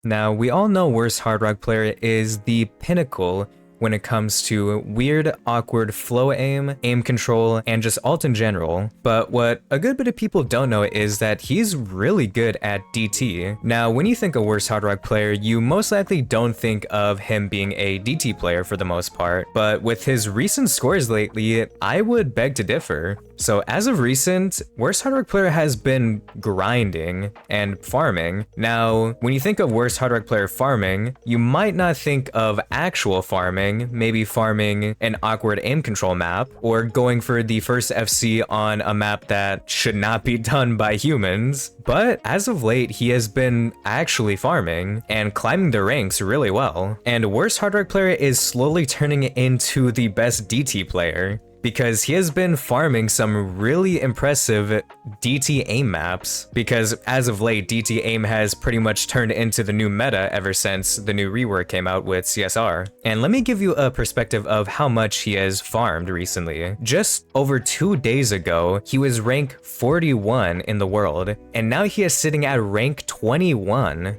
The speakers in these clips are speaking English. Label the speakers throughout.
Speaker 1: Now, we all know Worst Hard Rock Player is the pinnacle when it comes to weird, awkward flow aim control, and just ult in general. But what a good bit of people don't know is that he's really good at DT. Now, when you think of Worst Hard Rock Player, you most likely don't think of him being a DT player for the most part, but with his recent scores lately, I would beg to differ. So as of recent, Worst Hard Rock Player has been grinding and farming. Now, when you think of Worst Hard Rock Player farming, you might not think of actual farming, maybe farming an awkward aim control map, or going for the first FC on a map that should not be done by humans. But as of late, he has been actually farming and climbing the ranks really well. And Worst Hard Rock Player is slowly turning into the best DT player, because he has been farming some really impressive DT aim maps, because as of late, DT aim has pretty much turned into the new meta ever since the new rework came out with CSR. And let me give you a perspective of how much he has farmed recently. Just over 2 days ago, he was rank 41 in the world, and now he is sitting at rank 21.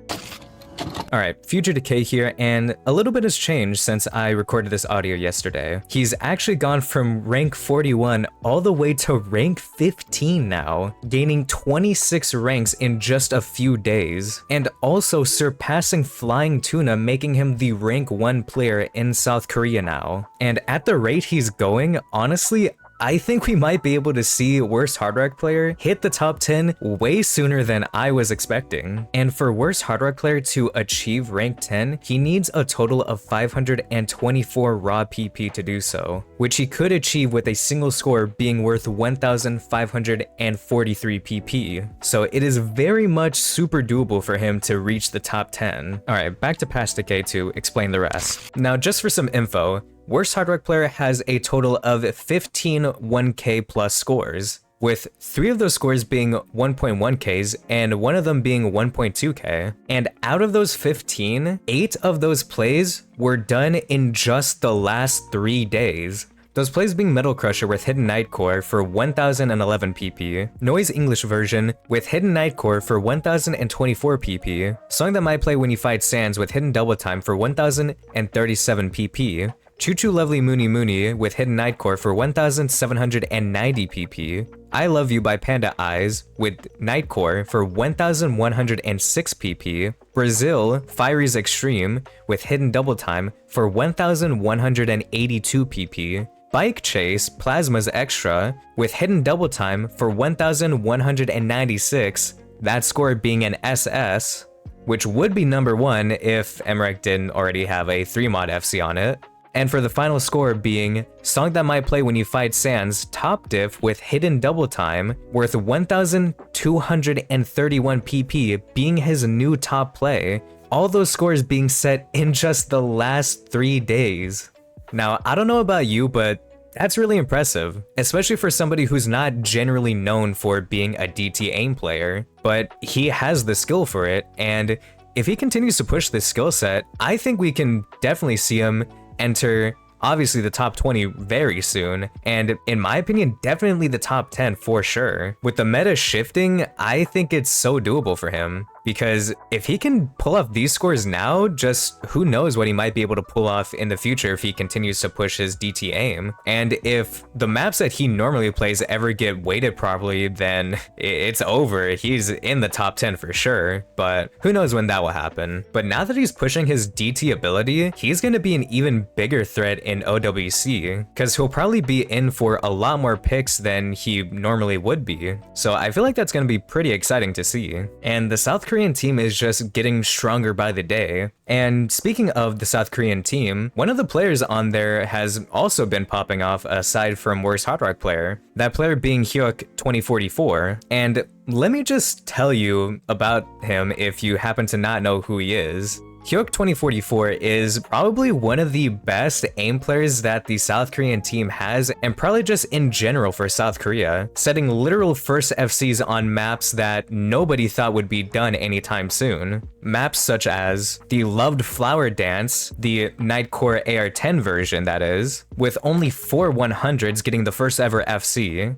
Speaker 1: Alright, Future Decay here, and a little bit has changed since I recorded this audio yesterday. He's actually gone from rank 41 all the way to rank 15 now, gaining 26 ranks in just a few days, and also surpassing Flyingtuna, making him the rank 1 player in South Korea now. And at the rate he's going, honestly, I think we might be able to see Worst Hard Rock Player hit the top 10 way sooner than I was expecting. And for Worst Hard Rock Player to achieve rank 10, he needs a total of 524 raw PP to do so, which he could achieve with a single score being worth 1,543 PP. So it is very much super doable for him to reach the top 10. Alright, back to past Decay to explain the rest. Now, just for some info, Worst Hard Rock Player has a total of 15 1K plus scores, with 3 of those scores being 1.1Ks and 1 of them being 1.2K. And out of those 15, 8 of those plays were done in just the last 3 days. Those plays being Metal Crusher with Hidden Nightcore for 1011 PP, Noise English version with Hidden Nightcore for 1024 PP, Song That Might Play When You Fight Sands with Hidden Double Time for 1037 PP, Choo Choo Lovely Moony Moony with Hidden Nightcore for 1790 PP, I Love You by Panda Eyes with Nightcore for 1106 PP, Brazil Fiery's Extreme with Hidden Double Time for 1182 PP, Bike Chase Plasma's Extra with Hidden Double Time for 1196, that score being an SS, which would be number 1 if Emmerich didn't already have a 3-mod FC on it. And for the final score being Song That Might Play When You Fight Sands top diff with Hidden Double Time worth 1231 PP being his new top play, all those scores being set in just the last 3 days. Now, I don't know about you, but that's really impressive, especially for somebody who's not generally known for being a DT aim player, but he has the skill for it, and if he continues to push this skill set, I think we can definitely see him enter obviously the top 20 very soon, and in my opinion, definitely the top 10 for sure. With the meta shifting, I think it's so doable for him, because if he can pull off these scores now, just who knows what he might be able to pull off in the future if he continues to push his DT aim. And if the maps that he normally plays ever get weighted properly, then it's over. He's in the top 10 for sure, but who knows when that will happen. But now that he's pushing his DT ability, he's going to be an even bigger threat in OWC, because he'll probably be in for a lot more picks than he normally would be. So I feel like that's going to be pretty exciting to see. And the South Korean team is just getting stronger by the day. And speaking of the South Korean team, one of the players on there has also been popping off aside from Worst Hard Rock Player, that player being Hyeok 2044. And let me just tell you about him if you happen to not know who he is. Hyeok 2044 is probably one of the best aim players that the South Korean team has, and probably just in general for South Korea, setting literal first FCs on maps that nobody thought would be done anytime soon. Maps such as the loved Flower Dance, the Nightcore AR-10 version that is, with only 4 100s getting the first ever FC.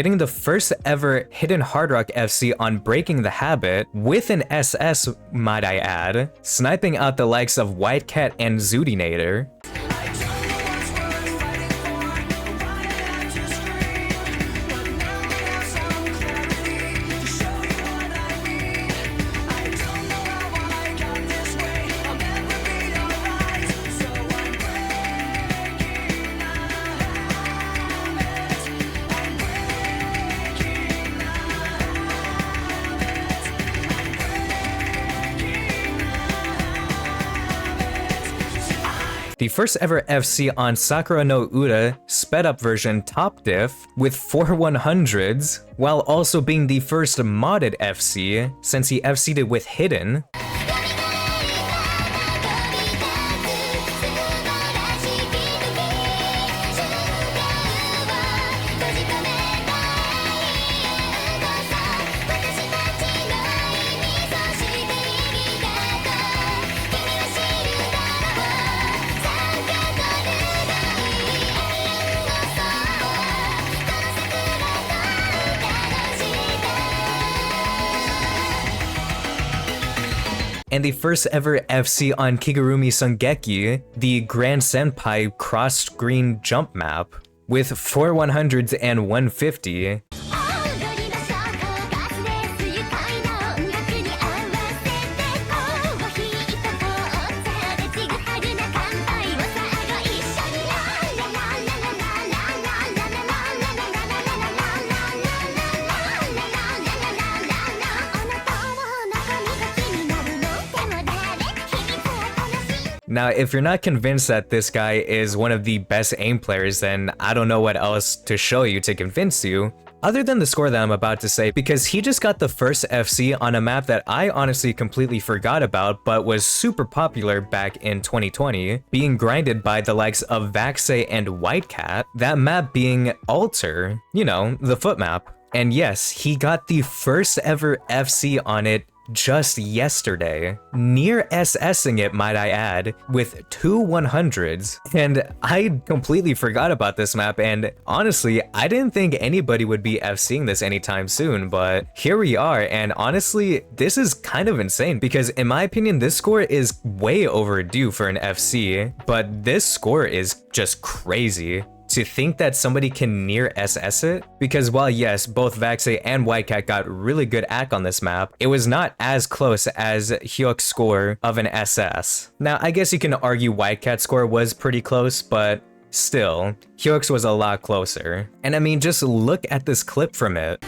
Speaker 1: getting the first ever hidden Hard Rock FC on Breaking the Habit with an SS, might I add, sniping out the likes of White Cat and Zoodinator. The first ever FC on Sakura no Ura sped up version top diff with 4100s, while also being the first modded FC since he FC'd it with hidden. And the first ever FC on Kigurumi Sungeki, the Grand Senpai cross-screen jump map, with 4 100s and 150. Now, if you're not convinced that this guy is one of the best aim players, then I don't know what else to show you to convince you, other than the score that I'm about to say, because he just got the first FC on a map that I honestly completely forgot about, but was super popular back in 2020, being grinded by the likes of Vaxei and White Cat, that map being Alter, you know, the foot map. And yes, he got the first ever FC on it just yesterday, near SSing it, might I add, with 2 100s. And I completely forgot about this map, and honestly, I didn't think anybody would be FCing this anytime soon, but here we are, and honestly, this is kind of insane, because in my opinion, this score is way overdue for an FC, but this score is just crazy. To think that somebody can near SS it, because while yes, both Vaxei and White Cat got really good act on this map, it was not as close as Hyeok's score of an SS. Now, I guess you can argue White Cat's score was pretty close, but still, Hyeok's was a lot closer. And I mean, just look at this clip from it.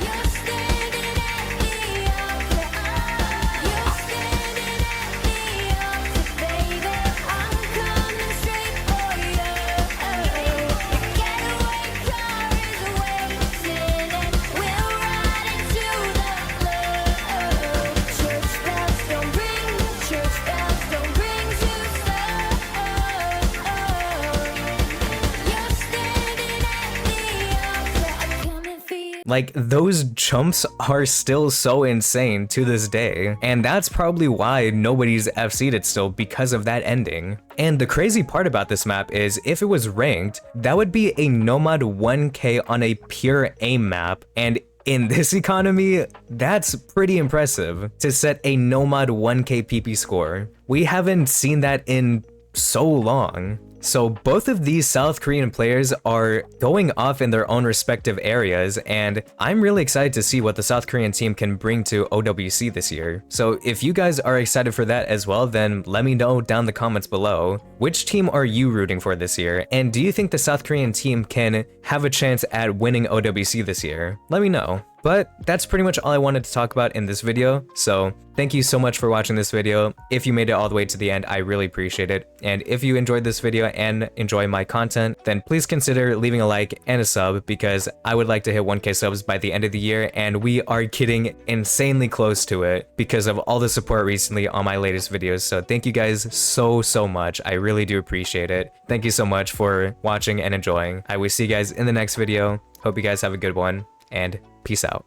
Speaker 1: Like, those jumps are still so insane to this day, and that's probably why nobody's FC'd it still, because of that ending. And the crazy part about this map is, if it was ranked, that would be a Nomad 1K on a pure aim map, and in this economy, that's pretty impressive, to set a Nomad 1K PP score. We haven't seen that in so long. So both of these South Korean players are going off in their own respective areas, and I'm really excited to see what the South Korean team can bring to OWC this year. So if you guys are excited for that as well, then let me know down the comments below. Which team are you rooting for this year? And do you think the South Korean team can have a chance at winning OWC this year? Let me know. But that's pretty much all I wanted to talk about in this video, so thank you so much for watching this video. If you made it all the way to the end, I really appreciate it. And if you enjoyed this video and enjoy my content, then please consider leaving a like and a sub, because I would like to hit 1K subs by the end of the year, and we are getting insanely close to it because of all the support recently on my latest videos. So thank you guys so much. I really do appreciate it. Thank you so much for watching and enjoying. I will see you guys in the next video. Hope you guys have a good one, and peace out.